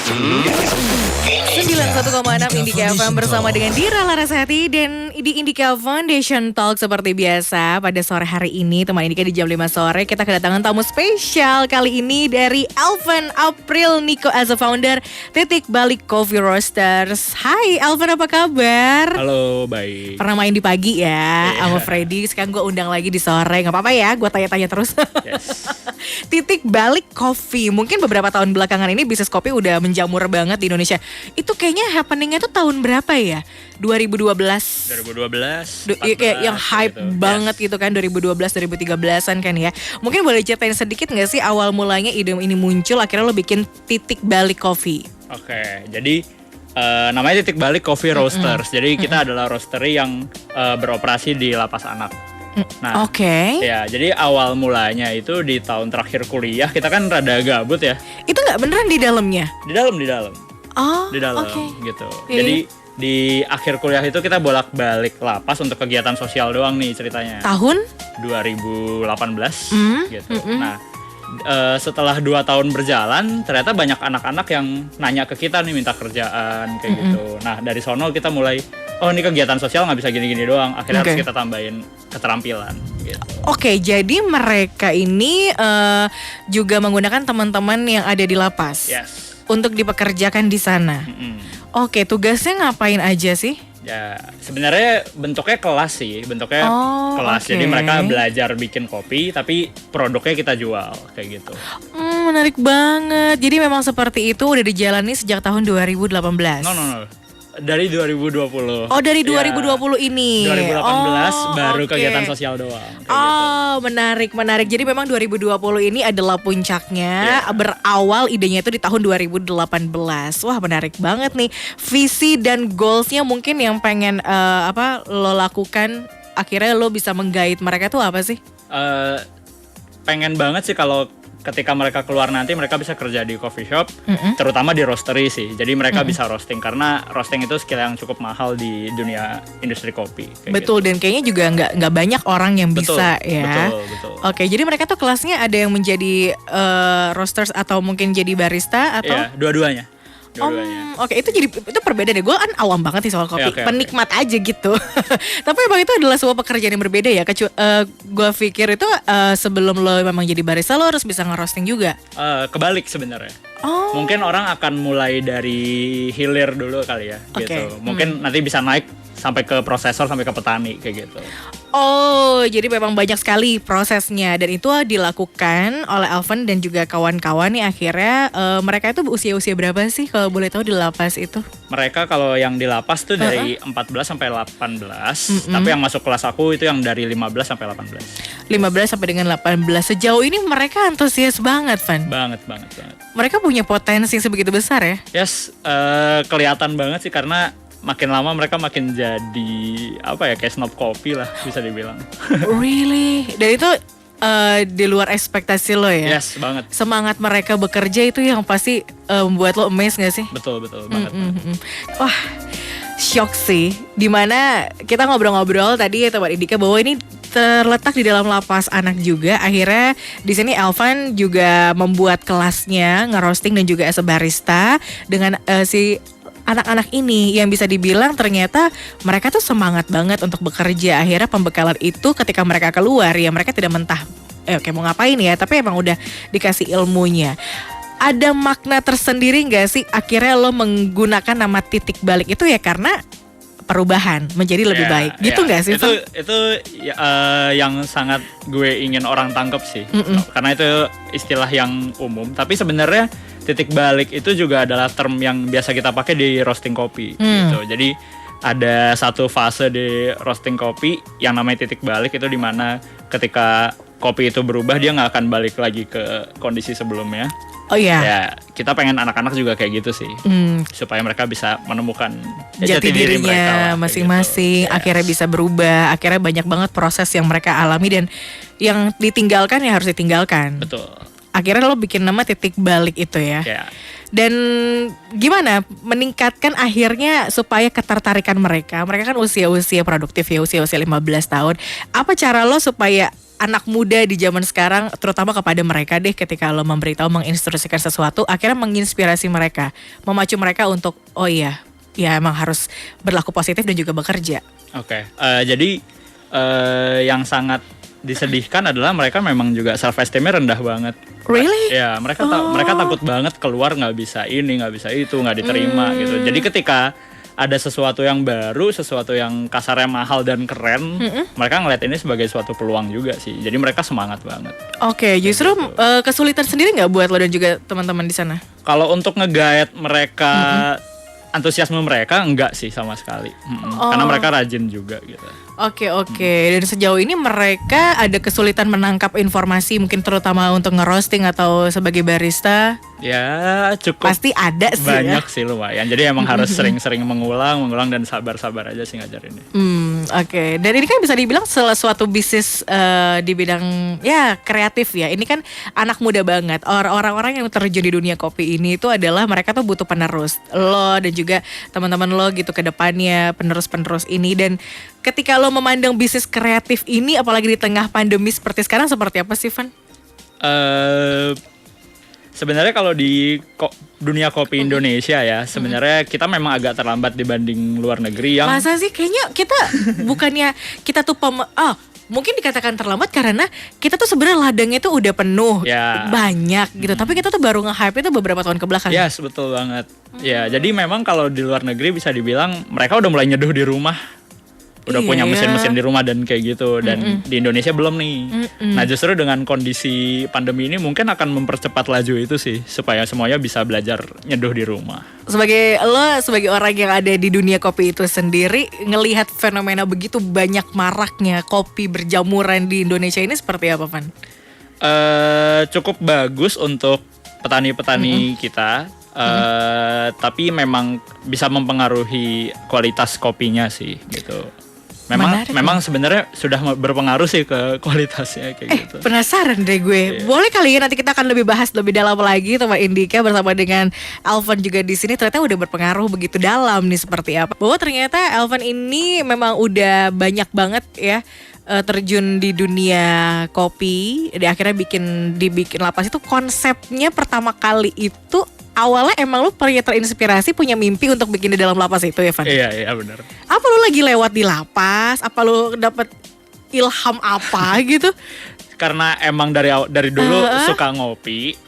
91,6 Indika FM bersama dengan Dira Larasati dan di Indika Foundation Talk seperti biasa pada sore hari ini teman Indika di jam 5 sore kita kedatangan tamu spesial kali ini dari Alvan April Nico as a founder Titik Balik Coffee Roasters. Hai Alvan, apa kabar? Halo, baik. Pernah main di pagi ya sama Freddy, sekarang gue undang lagi di sore, gak apa-apa ya, gue tanya-tanya terus. Yes. Titik Balik Coffee, mungkin beberapa tahun belakangan ini bisnis kopi udah menjamur banget di Indonesia. Itu kayaknya happeningnya tuh tahun berapa ya? 2012. 2012. Kayak yang hype gitu. banget gitu kan, 2012 2013-an kan ya. Mungkin boleh ceritain sedikit gak sih awal mulanya ide ini muncul, akhirnya lo bikin Titik Balik Coffee? Oke, jadi namanya Titik Balik Coffee Roasters. Jadi kita adalah roastery yang beroperasi di lapas anak. Nah, ya jadi awal mulanya itu di tahun terakhir kuliah, kita kan rada gabut ya. Itu nggak beneran di dalamnya? Di dalam. Oh, di dalam okay. gitu. Jadi di akhir kuliah itu kita bolak-balik lapas untuk kegiatan sosial doang nih ceritanya. Tahun 2018 gitu. Nah, setelah 2 tahun berjalan, ternyata banyak anak-anak yang nanya ke kita nih, minta kerjaan kayak gitu. Nah, dari sono kita mulai, oh ini kegiatan sosial nggak bisa gini-gini doang. Akhirnya harus kita tambahin keterampilan gitu. Oke, jadi mereka ini juga menggunakan teman-teman yang ada di lapas. Yes. Untuk dipekerjakan di sana. Oke, tugasnya ngapain aja sih? Ya, sebenarnya bentuknya kelas sih, kelas. Jadi mereka belajar bikin kopi, tapi produknya kita jual kayak gitu. Menarik banget. Jadi memang seperti itu udah dijalani sejak tahun 2018. No. Dari 2020. Oh, dari 2020 ini. 2018 baru kegiatan sosial doang. Gitu. Menarik. Jadi memang 2020 ini adalah puncaknya. Berawal idenya itu di tahun 2018. Wah, menarik banget nih. Visi dan goalsnya mungkin yang pengen lo lakukan, akhirnya lo bisa menggait mereka tuh apa sih? Pengen banget sih kalau ketika mereka keluar nanti mereka bisa kerja di coffee shop, terutama di roastery sih. Jadi mereka bisa roasting, karena roasting itu skill yang cukup mahal di dunia industri kopi. Betul, dan kayaknya juga nggak banyak orang yang bisa ya. Betul. Oke, jadi mereka tuh kelasnya ada yang menjadi roasters atau mungkin jadi barista atau? Iya, dua-duanya. Oke, itu perbedaan ya. Gue kan awam banget sih soal kopi, penikmat aja gitu. Tapi emang itu adalah sebuah pekerjaan yang berbeda ya. Gue pikir itu sebelum lo memang jadi barista lo harus bisa nge-roasting juga. Kebalik sebenarnya. Mungkin orang akan mulai dari hilir dulu kali ya. Gitu. Mungkin nanti bisa naik sampai ke prosesor, sampai ke petani kayak gitu. Oh, jadi memang banyak sekali prosesnya, dan itu dilakukan oleh Alvan dan juga kawan-kawan nih. Akhirnya mereka itu usia-usia berapa sih kalau boleh tahu di lapas itu? Mereka kalau yang di lapas tuh dari 14 sampai 18, tapi yang masuk kelas aku itu yang dari 15 sampai 18. 15 sampai dengan 18. Sejauh ini mereka antusias banget, Van. Banget. Mereka punya potensi sebegitu besar ya? Yes, kelihatan banget sih, karena makin lama mereka makin jadi kayak snob kopi lah bisa dibilang. Really? Dan itu di luar ekspektasi lo ya? Yes, banget. Semangat mereka bekerja itu yang pasti membuat lo amazed gak sih? Betul banget. Wah, shock sih. Dimana kita ngobrol-ngobrol tadi ya Teman Indika bahwa ini terletak di dalam lapas anak juga. Akhirnya di sini Alvan juga membuat kelasnya nge-roasting dan juga as a barista dengan si anak-anak ini yang bisa dibilang ternyata mereka tuh semangat banget untuk bekerja. Akhirnya pembekalan itu ketika mereka keluar ya mereka tidak mentah mau ngapain ya, tapi emang udah dikasih ilmunya. Ada makna tersendiri gak sih akhirnya lo menggunakan nama Titik Balik itu ya karena perubahan menjadi lebih baik gitu gak sih? Itu yang sangat gue ingin orang tangkap sih. Karena itu istilah yang umum, tapi sebenarnya titik balik itu juga adalah term yang biasa kita pakai di roasting kopi gitu. Jadi ada satu fase di roasting kopi yang namanya titik balik, itu dimana ketika kopi itu berubah dia nggak akan balik lagi ke kondisi sebelumnya. Oh iya. Ya, kita pengen anak-anak juga kayak gitu sih. Supaya mereka bisa menemukan jati dirinya mereka masing-masing, gitu. Akhirnya bisa berubah, akhirnya banyak banget proses yang mereka alami dan yang ditinggalkan ya harus ditinggalkan. Betul. Akhirnya lo bikin nama Titik Balik itu ya. Dan gimana meningkatkan akhirnya supaya ketertarikan mereka kan usia-usia produktif ya, usia-usia 15 tahun. Apa cara lo supaya anak muda di zaman sekarang, terutama kepada mereka deh, ketika lo memberitahu, menginstruksikan sesuatu, akhirnya menginspirasi mereka, memacu mereka untuk oh iya, ya emang harus berlaku positif dan juga bekerja. Oke. Jadi yang sangat disedihkan adalah mereka memang juga self esteemnya rendah banget. Really? Ya, mereka takut banget keluar, nggak bisa ini, nggak bisa itu, nggak diterima gitu. Jadi ketika ada sesuatu yang baru, sesuatu yang kasarnya mahal dan keren, mereka ngeliat ini sebagai suatu peluang juga sih. Jadi mereka semangat banget. Oke, justru kesulitan sendiri nggak buat lo dan juga teman-teman di sana? Kalau untuk nge-guide mereka, antusiasme mereka enggak sih sama sekali. Karena mereka rajin juga gitu. Oke. Dan sejauh ini mereka ada kesulitan menangkap informasi, mungkin terutama untuk ngerosting atau sebagai barista? Ya cukup. Pasti ada sih. Banyak ya? sih lumayan. Jadi emang harus sering-sering mengulang dan sabar-sabar aja sih ngajarinnya. Oke. Dan ini kan bisa dibilang suatu bisnis di bidang ya kreatif ya. Ini kan anak muda banget. Orang-orang yang terjun di dunia kopi ini itu adalah mereka tuh butuh penerus. Lo dan juga teman-teman lo gitu ke depannya, penerus-penerus ini. Dan ketika lo memandang bisnis kreatif ini, apalagi di tengah pandemi seperti sekarang, seperti apa sih, Van? Sebenarnya kalau di dunia kopi Indonesia ya, sebenarnya kita memang agak terlambat dibanding luar negeri yang. Masa sih? Kayaknya kita bukannya kita tuh mungkin dikatakan terlambat karena kita tuh sebenarnya ladangnya tuh udah penuh, banyak gitu. Tapi kita tuh baru nge-hype itu beberapa tahun kebelakang. Ya, yes, betul banget. Ya, jadi memang kalau di luar negeri bisa dibilang mereka udah mulai nyeduh di rumah. Udah punya mesin-mesin di rumah dan kayak gitu. Dan di Indonesia belum nih. Nah justru dengan kondisi pandemi ini mungkin akan mempercepat laju itu sih. Supaya semuanya bisa belajar nyeduh di rumah. Sebagai orang yang ada di dunia kopi itu sendiri, ngelihat fenomena begitu banyak maraknya kopi berjamuran di Indonesia ini seperti apa, Van? Cukup bagus untuk petani-petani kita. Tapi memang bisa mempengaruhi kualitas kopinya sih gitu. Memang sebenarnya sudah berpengaruh sih ke kualitasnya kayak gitu. Penasaran deh gue. Boleh kali ya nanti kita akan lebih bahas lebih dalam lagi teman Indika bersama dengan Alvan juga di sini, ternyata udah berpengaruh begitu dalam nih seperti apa. Bahwa ternyata Alvan ini memang udah banyak banget ya terjun di dunia kopi. Dia akhirnya dibikin lapas itu, konsepnya pertama kali itu awalnya emang lu pernah terinspirasi, punya mimpi untuk bikin di dalam lapas itu ya, Van? Iya benar. Apa lu lagi lewat di lapas? Apa lu dapet ilham apa gitu? Karena emang dari dulu suka ngopi,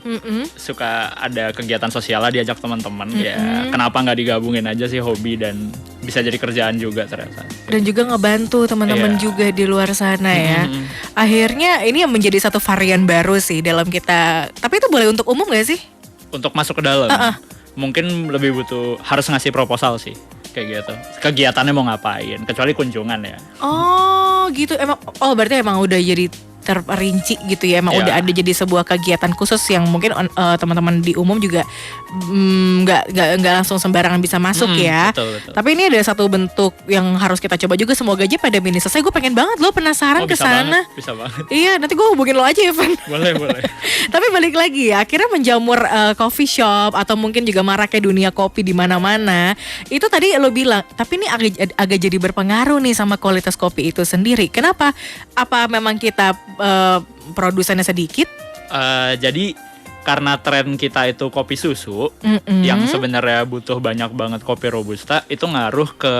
suka ada kegiatan sosial lah, diajak teman-teman. Ya kenapa nggak digabungin aja sih hobi dan bisa jadi kerjaan juga ternyata. Dan juga ngebantu teman-teman juga di luar sana ya. Akhirnya ini yang menjadi satu varian baru sih dalam kita. Tapi itu boleh untuk umum gak sih? Untuk masuk ke dalam, mungkin lebih butuh, harus ngasih proposal sih, kayak gitu. Kegiatannya mau ngapain, kecuali kunjungan ya. Oh gitu, berarti emang udah jadi terperinci gitu ya, emang udah ada jadi sebuah kegiatan khusus yang mungkin teman-teman di umum juga nggak langsung sembarangan bisa masuk ya. Betul. Tapi ini ada satu bentuk yang harus kita coba juga, semoga aja pada mini selesai. Gue pengen banget lo penasaran ke sana. Bisa banget. Iya, nanti gue hubungin lo aja ya, Van. Boleh. Tapi balik lagi ya, akhirnya menjamur coffee shop atau mungkin juga maraknya dunia kopi di mana-mana. Itu tadi lo bilang, tapi ini agak jadi berpengaruh nih sama kualitas kopi itu sendiri. Kenapa? Apa memang kita produsennya sedikit? Jadi karena tren kita itu kopi susu, yang sebenarnya butuh banyak banget kopi robusta, itu ngaruh ke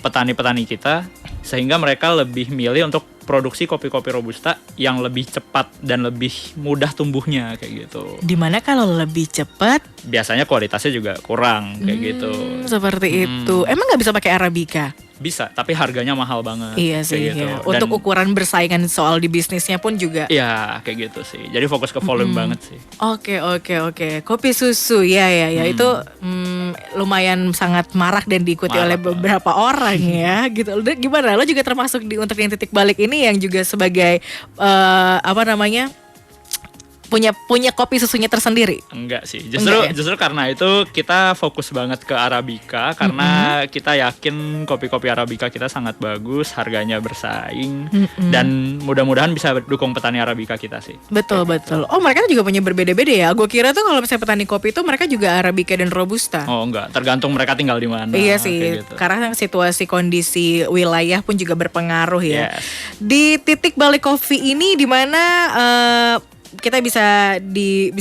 petani-petani kita, sehingga mereka lebih milih untuk produksi kopi-kopi robusta yang lebih cepat dan lebih mudah tumbuhnya kayak gitu. Dimana kalau lebih cepat, biasanya kualitasnya juga kurang kayak gitu. Seperti itu. Emang nggak bisa pakai Arabica? Bisa, tapi harganya mahal banget. Iya sih. Gitu. Ya. Untuk ukuran bersaingan soal di bisnisnya pun juga. Iya, kayak gitu sih. Jadi fokus ke volume banget sih. Oke. Kopi susu, ya. Itu lumayan sangat marak dan diikuti oleh beberapa orang ya. Gitu. Gimana? Lo juga termasuk untuk yang titik balik ini yang juga sebagai punya kopi susunya tersendiri? Enggak sih, Enggak ya? justru karena itu kita fokus banget ke Arabica karena kita yakin kopi-kopi Arabica kita sangat bagus, harganya bersaing, dan mudah-mudahan bisa dukung petani Arabica kita sih. Betul. Oh, mereka juga punya berbeda-beda ya. Gue kira tuh kalau misalnya petani kopi itu mereka juga Arabica dan Robusta. Oh enggak, tergantung mereka tinggal di mana. Iya sih, kayak gitu. karena situasi kondisi wilayah pun juga berpengaruh ya. Yes. Di titik balik kopi ini di mana kita bisa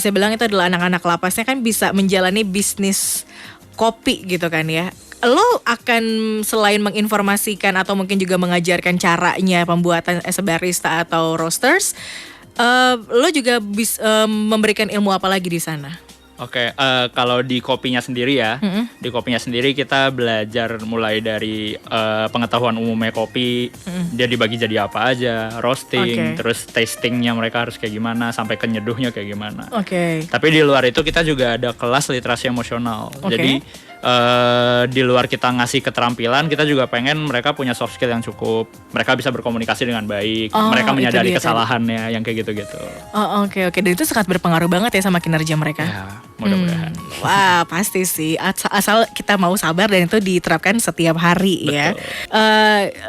bilang itu adalah anak-anak lapasnya kan bisa menjalani bisnis kopi gitu kan ya. Lo akan selain menginformasikan atau mungkin juga mengajarkan caranya pembuatan as a barista atau roasters, lo juga memberikan ilmu apa lagi di sana? Oke, kalau di kopinya sendiri ya, di kopinya sendiri kita belajar mulai dari pengetahuan umumnya kopi, dia dibagi jadi apa aja, roasting, terus tastingnya mereka harus kayak gimana, sampai ke nyeduhnya kayak gimana. Tapi di luar itu kita juga ada kelas literasi emosional. Jadi di luar kita ngasih keterampilan, kita juga pengen mereka punya soft skill yang cukup, mereka bisa berkomunikasi dengan baik, mereka menyadari kesalahannya, yang kayak gitu-gitu. Oke. Dan itu sangat berpengaruh banget ya sama kinerja mereka. Ya, mudah-mudahan. Wah, pasti sih. Asal kita mau sabar dan itu diterapkan setiap hari. Betul. Ya.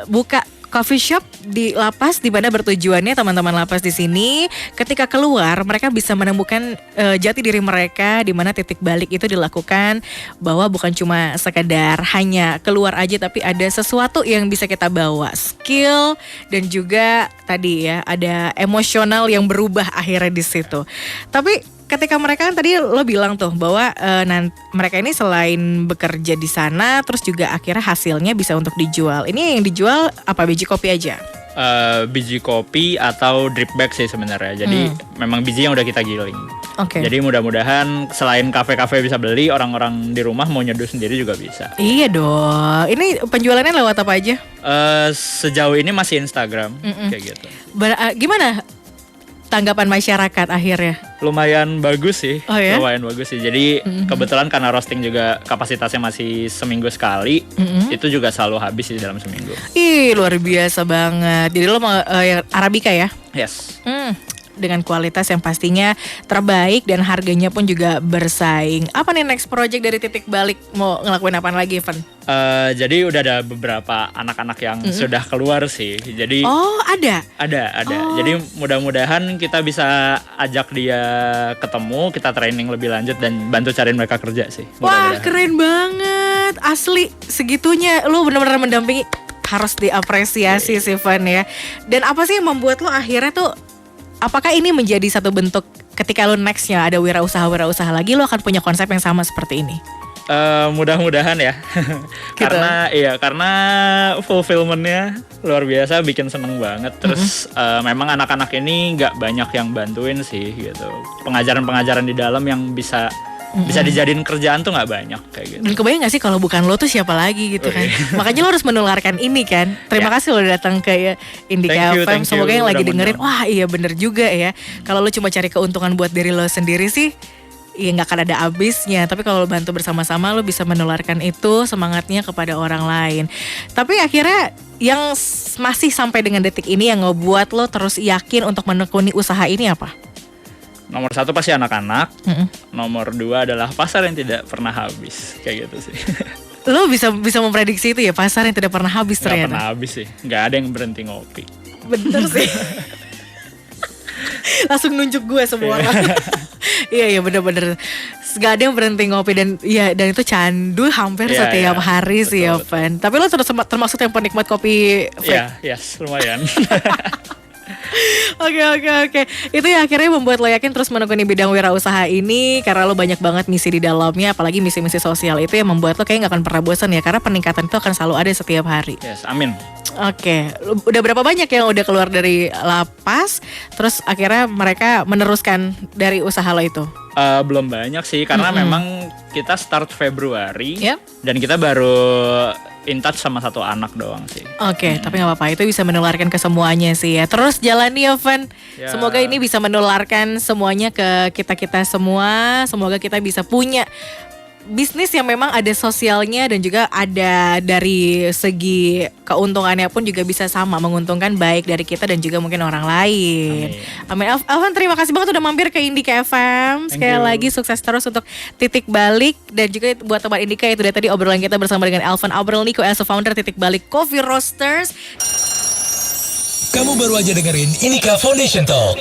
Buka coffee shop di lapas di mana bertujuannya teman-teman lapas di sini ketika keluar mereka bisa menemukan jati diri mereka, di mana titik balik itu dilakukan bahwa bukan cuma sekedar hanya keluar aja, tapi ada sesuatu yang bisa kita bawa, skill dan juga tadi ya ada emosional yang berubah akhirnya di situ. Tapi ketika mereka kan tadi lo bilang tuh bahwa mereka ini selain bekerja di sana, terus juga akhirnya hasilnya bisa untuk dijual. Ini yang dijual apa, biji kopi aja? Biji kopi atau drip bag sih sebenarnya. Jadi memang biji yang udah kita giling. Jadi mudah-mudahan selain kafe-kafe bisa beli, orang-orang di rumah mau nyeduh sendiri juga bisa. Iya dong. Ini penjualannya lewat apa aja? Sejauh ini masih Instagram kayak gitu. Gimana tanggapan masyarakat akhirnya? Lumayan bagus sih. Oh ya? Lumayan bagus sih. Jadi kebetulan karena roasting juga kapasitasnya masih seminggu sekali, itu juga selalu habis sih dalam seminggu. Ih, luar biasa banget. Jadi lo mau Arabica ya? Yes. Dengan kualitas yang pastinya terbaik dan harganya pun juga bersaing. Apa nih next project dari titik balik? Mau ngelakuin apa lagi, Evan? Jadi udah ada beberapa anak-anak yang sudah keluar sih. Jadi ada. Jadi mudah-mudahan kita bisa ajak dia ketemu, kita training lebih lanjut dan bantu cariin mereka kerja sih. Wah, keren banget. Asli segitunya lu benar-benar mendampingi. Harus diapresiasi sih, Van ya. Dan apa sih yang membuat lo akhirnya tuh, apakah ini menjadi satu bentuk ketika lo nextnya ada wirausaha lagi, lo akan punya konsep yang sama seperti ini? Mudah-mudahan ya. Gitu. Karena fulfillmentnya luar biasa, bikin seneng banget. Terus memang anak-anak ini nggak banyak yang bantuin sih gitu. Pengajaran-pengajaran di dalam yang bisa dijadiin kerjaan tuh nggak banyak kayak gitu. Dan kebayang gak sih kalau bukan lo tuh siapa lagi gitu kan? Makanya lo harus menularkan ini kan. Terima kasih lo datang ke Indika FM. Semoga yang lagi dengerin, wah iya bener juga ya. Kalau lo cuma cari keuntungan buat diri lo sendiri sih, ya nggak akan ada habisnya. Tapi kalau lo bantu bersama-sama, lo bisa menularkan itu semangatnya kepada orang lain. Tapi akhirnya yang masih sampai dengan detik ini yang ngebuat lo terus yakin untuk menekuni usaha ini apa? Nomor 1 pasti anak-anak. Nomor 2 adalah pasar yang tidak pernah habis kayak gitu sih. Lo bisa memprediksi itu ya, pasar yang tidak pernah habis ternyata. Gak pernah habis sih, nggak ada yang berhenti ngopi. Bener sih. Langsung nunjuk gue semua orang. Iya bener-bener gak ada yang berhenti ngopi dan itu candu hampir setiap hari sih ya, Van. Tapi lo termasuk yang penikmat kopi fake? Iya, yes, lumayan. Oke. Itu yang akhirnya membuat lo yakin terus menekuni bidang wirausaha ini karena lo banyak banget misi di dalamnya, apalagi misi-misi sosial itu yang membuat lo kayaknya gak akan pernah bosan ya, karena peningkatan itu akan selalu ada setiap hari. Yes, amin. Oke, udah berapa banyak yang udah keluar dari lapas, terus akhirnya mereka meneruskan dari usaha lo itu? Belum banyak sih, karena memang kita start Februari dan kita baru in touch sama 1 anak doang sih. Oke, tapi gak apa-apa, itu bisa menularkan ke semuanya sih ya. Terus jalani ya, Van. Ya. Semoga ini bisa menularkan semuanya ke kita-kita semua. Semoga kita bisa punya bisnis yang memang ada sosialnya dan juga ada dari segi keuntungannya pun juga bisa sama menguntungkan baik dari kita dan juga mungkin orang lain. Amin. Alvan, terima kasih banget udah mampir ke Indika FM. Sekali lagi sukses terus untuk Titik Balik dan juga buat teman Indika itu dari tadi obrolan kita bersama dengan Alvan Abrelniko as a founder Titik Balik Coffee Roasters. Kamu baru aja dengerin Indika Foundation Talk.